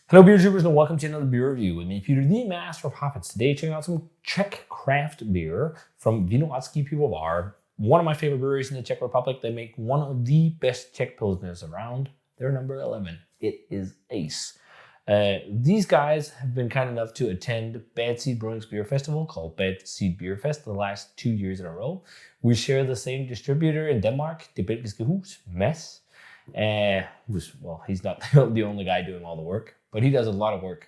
Hello beer tubers and welcome to another beer review with me, Peter, the master of hoppets. Today checking out some Czech craft beer from Vinohradský Pivovar, one of my favorite breweries in the Czech Republic. They make one of the best Czech pilsners around. They're number 11. It is Ace. These guys have been kind enough to attend Bad Seed Brewing's beer festival called Bad Seed Beer Fest the last 2 years in a row. We share the same distributor in Denmark, Det Belgiske Hus, Mads. He's not the only guy doing all the work, but he does a lot of work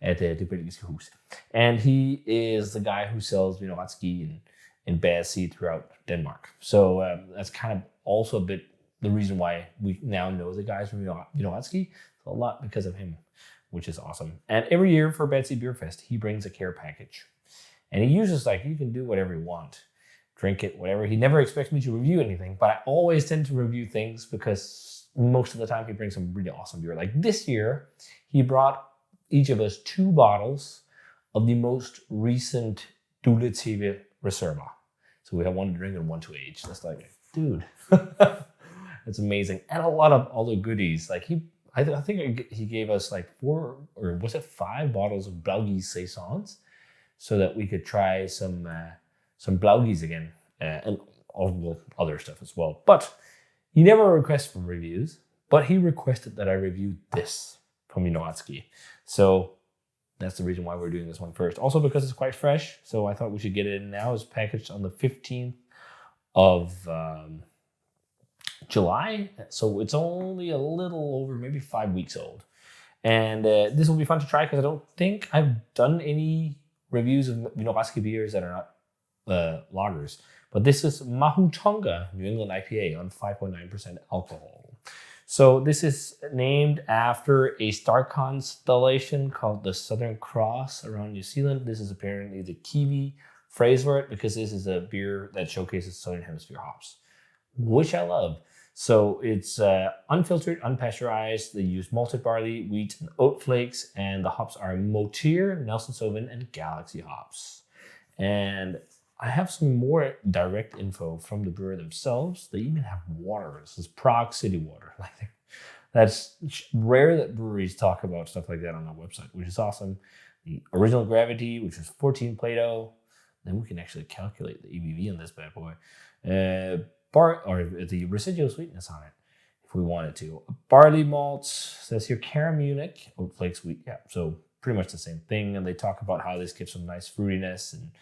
at the Det Belgiske Hus. And he is the guy who sells Vinohradský and Bad Seed throughout Denmark. So that's kind of also a bit the reason why we now know the guys from Vinohradský. A lot because of him, which is awesome. And every year for Bad Seed Beer Fest, he brings a care package. And he uses you can do whatever you want. Drink it, whatever. He never expects me to review anything, but I always tend to review things because most of the time he brings some really awesome beer. Like this year, he brought each of us 2 bottles of the most recent Dule TV Reserva. So we have one to drink and one to age. That's dude, that's amazing. And a lot of other goodies. I think he gave us 4 or was it 5 bottles of Blaugies Saisons so that we could try some Blaugies again and all other stuff as well. But he never requests for reviews, but he requested that I review this from Vinohradský. So that's the reason why we're doing this one first. Also because it's quite fresh, so I thought we should get it in now. It's packaged on the 15th of July, so it's only a little over maybe 5 weeks old. And this will be fun to try because I don't think I've done any reviews of Vinohradský beers that are not lagers. But this is Māhutonga New England IPA on 5.9% alcohol. So this is named after a star constellation called the Southern Cross around New Zealand. This is apparently the Kiwi phrase for it because this is a beer that showcases Southern Hemisphere hops, which I love. So it's unfiltered, unpasteurized. They use malted barley, wheat, and oat flakes, and the hops are Motir, Nelson Sauvin, and Galaxy hops. And I have some more direct info from the brewer themselves. They even have water. This is Prague City water. That's rare that breweries talk about stuff like that on their website, which is awesome. The original gravity, which is 14 Plato. Then we can actually calculate the ABV on this bad boy. Or the residual sweetness on it, if we wanted to. Barley malts, says here Cara Munich, oat flakes, wheat. Yeah, so pretty much the same thing. And they talk about how this gives some nice fruitiness and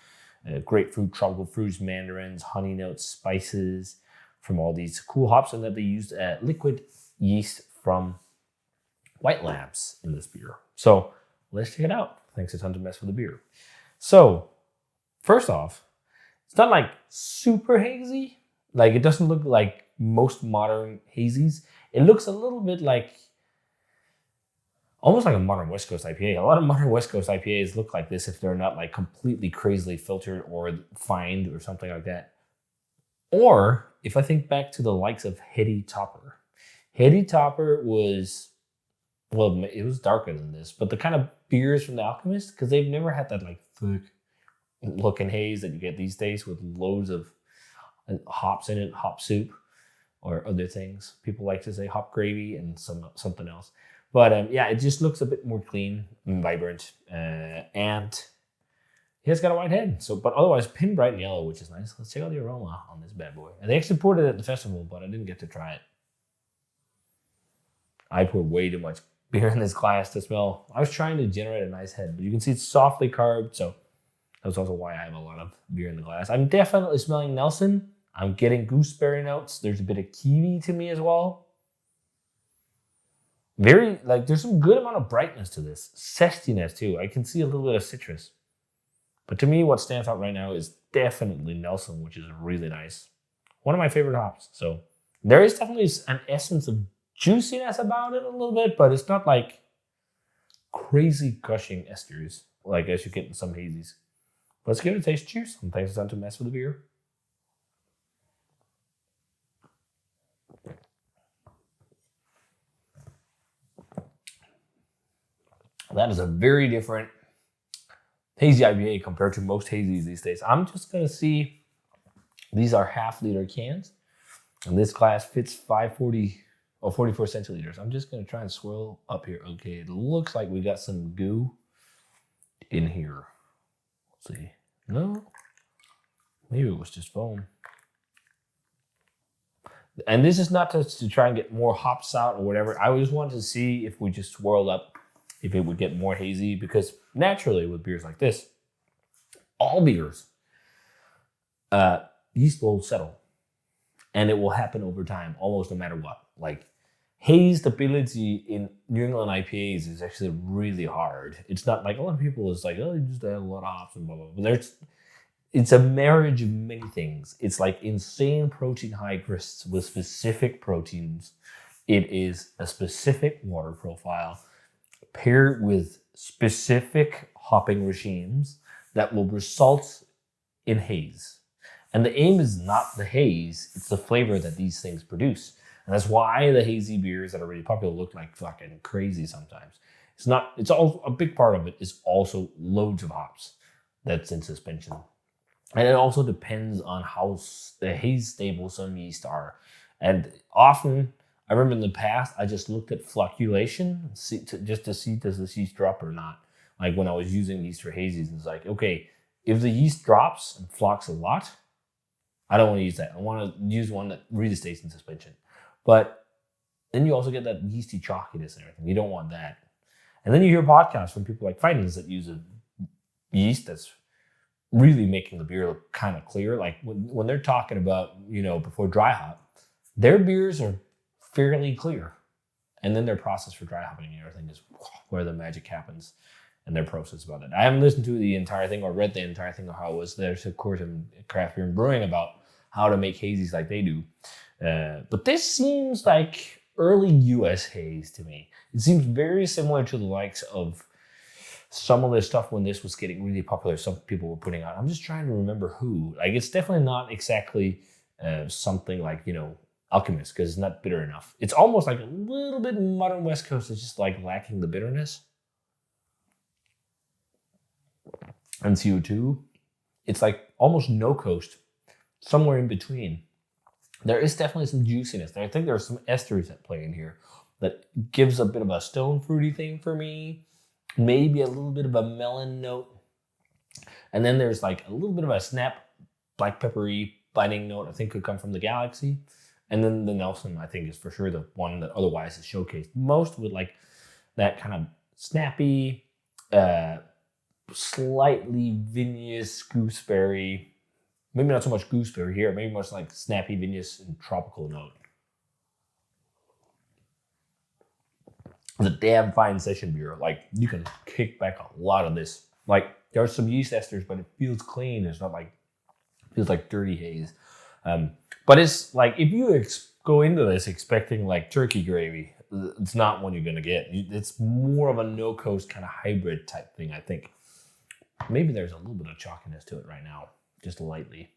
grapefruit, tropical fruits, mandarins, honey notes, spices from all these cool hops, and that they used liquid yeast from White Labs in this beer. So let's check it out. Thanks a ton to Mess with the Beer. So first off, it's not super hazy. It doesn't look like most modern hazies. It looks a little bit almost like a modern West Coast IPA. A lot of modern West Coast IPAs look like this if they're not completely crazily filtered or fined or something like that. Or if I think back to the likes of Heady Topper. Heady Topper was, it was darker than this, but the kind of beers from The Alchemist, because they've never had that thick looking haze that you get these days with loads of hops in it, hop soup, or other things. People like to say hop gravy and something else. But it just looks a bit more clean and vibrant. And he has got a white head. But otherwise, pin bright and yellow, which is nice. Let's check out the aroma on this bad boy. And they actually poured it at the festival, but I didn't get to try it. I poured way too much beer in this glass to smell. I was trying to generate a nice head, but you can see it's softly carved. So that's also why I have a lot of beer in the glass. I'm definitely smelling Nelson. I'm getting gooseberry notes. There's a bit of kiwi to me as well. Very, there's some good amount of brightness to this. Zestiness too. I can see a little bit of citrus. But to me, what stands out right now is definitely Nelson, which is really nice. One of my favorite hops. So there is definitely an essence of juiciness about it a little bit, but it's not crazy gushing esters as you get in some hazies. Let's give it a taste. Cheers. And thanks a ton to Mess with the Beer. That is a very different hazy IPA compared to most hazies these days. I'm just going to see, these are half-liter cans, and this glass fits 540 or 44 centiliters. I'm just going to try and swirl up here. Okay, it looks like we got some goo in here. Let's see. No, maybe it was just foam. And this is not to try and get more hops out or whatever. I just wanted to see if we just swirled up, if it would get more hazy, because naturally with beers like this, all beers, yeast will settle. And it will happen over time, almost no matter what. Like, haze stability in New England IPAs is actually really hard. It's not like a lot of people is like, oh, you just add a lot of hops and blah, blah, blah. It's a marriage of many things. It's like insane protein high crisps with specific proteins. It is a specific water profile paired with specific hopping regimes that will result in haze. And the aim is not the haze, it's the flavor that these things produce. And that's why the hazy beers that are really popular look like fucking crazy sometimes. It's also a big part of it is also loads of hops that's in suspension. And it also depends on how haze stable some yeast are. And often, I remember in the past, I just looked at flocculation just to see does this yeast drop or not. Like when I was using yeast for hazies, it's like, okay, if the yeast drops and flocks a lot, I don't want to use that. I want to use one that really stays in suspension. But then you also get that yeasty chalkiness and everything. You don't want that. And then you hear podcasts from people like Fightins that use a yeast that's really making the beer look kind of clear. Like when they're talking about, before dry hop, their beers are fairly clear. And then their process for dry hopping and everything is where the magic happens. And their process about it. I haven't listened to the entire thing or read the entire thing of how it was. There's of course in craft beer and brewing about how to make hazies like they do. But this seems like early US haze to me. It seems very similar to the likes of some of the stuff when this was getting really popular. Some people were putting out. I'm just trying to remember who. Like it's definitely not exactly something like, Alchemist, because it's not bitter enough. It's almost like a little bit modern West Coast. It's just like lacking the bitterness. And CO2, it's like almost no coast, somewhere in between. There is definitely some juiciness there. I think there's some esters at play in here that gives a bit of a stone fruity thing for me. Maybe a little bit of a melon note. And then there's like a little bit of a snap, black peppery biting note I think could come from the Galaxy. And then the Nelson, I think, is for sure the one that otherwise is showcased most with like that kind of snappy, slightly vinous gooseberry, maybe not so much gooseberry here, maybe much like snappy vinous and tropical note. It's a damn fine session beer. Like you can kick back a lot of this. Like there's some yeast esters, but it feels clean. It's not like, it feels like dirty haze. But it's like if you go into this expecting like turkey gravy, it's not one you're gonna get. It's more of a no coast kind of hybrid type thing, I think. Maybe there's a little bit of chalkiness to it right now, just lightly.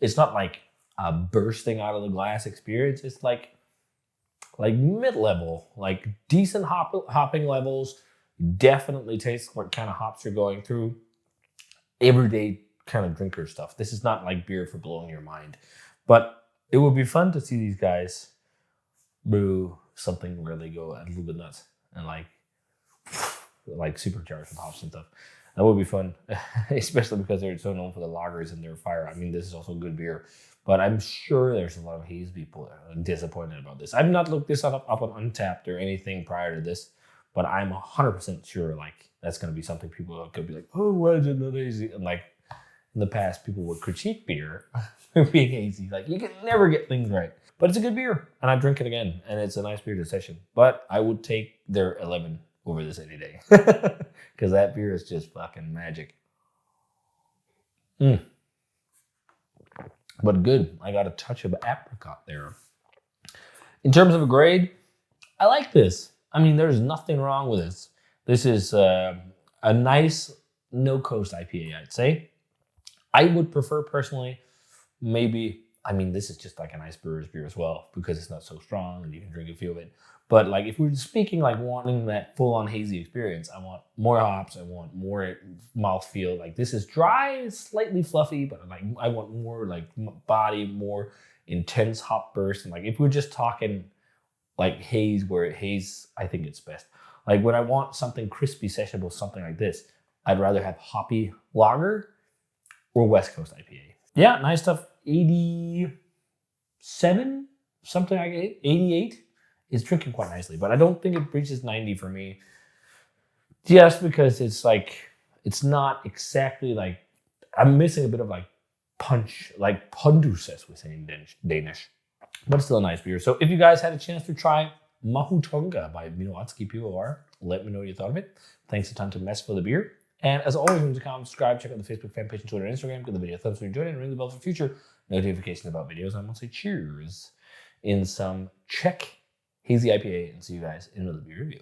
It's not like a bursting out of the glass experience. It's like mid-level, like decent hopping levels. Definitely taste what kind of hops you're going through. Everyday kind of drinker stuff. This is not like beer for blowing your mind. But it would be fun to see these guys brew something where they go a little bit nuts and like supercharged with hops and stuff. That would be fun, especially because they're so known for the lagers and their fire. I mean, this is also good beer, but I'm sure there's a lot of haze people that are disappointed about this. I've not looked this up on Untapped or anything prior to this, but I'm 100% sure like that's going to be something people could be like, oh, why is it not hazy? And like in the past, people would critique beer being hazy. Like you can never get things right, but it's a good beer, and I drink it again, and it's a nice beer to session. But I would take their 11 over this any day. Because that beer is just fucking magic. But good. I got a touch of apricot there. In terms of a grade, I like this. I mean, there's nothing wrong with this. This is a nice no-coast IPA, I'd say. I would prefer personally, maybe, I mean, this is just like a nice brewer's beer as well, because it's not so strong and you can drink a few of it. But like if we're speaking like wanting that full-on hazy experience, I want more hops, I want more mouthfeel. Like this is dry, slightly fluffy, but like I want more like body, more intense hop burst. And like if we're just talking like haze, where haze, I think it's best. Like when I want something crispy, sessionable, something like this, I'd rather have hoppy lager or West Coast IPA. Yeah, nice stuff. 87, something like 88. It's drinking quite nicely, but I don't think it reaches 90 for me. Just because it's like, it's not exactly like, I'm missing a bit of like punch, like pondus, as we say in Danish. But it's still a nice beer. So if you guys had a chance to try Māhutonga by Vinohradský Pivovar, let me know what you thought of it. Thanks a ton to Mess for the beer. And as always, remember to comment, subscribe, check out the Facebook fan page, and Twitter, and Instagram. Give the video a thumbs up if you enjoyed it, and ring the bell for future notifications about videos. I'm going to say cheers in some Czech Hazy IPA, and see you guys in another beer review.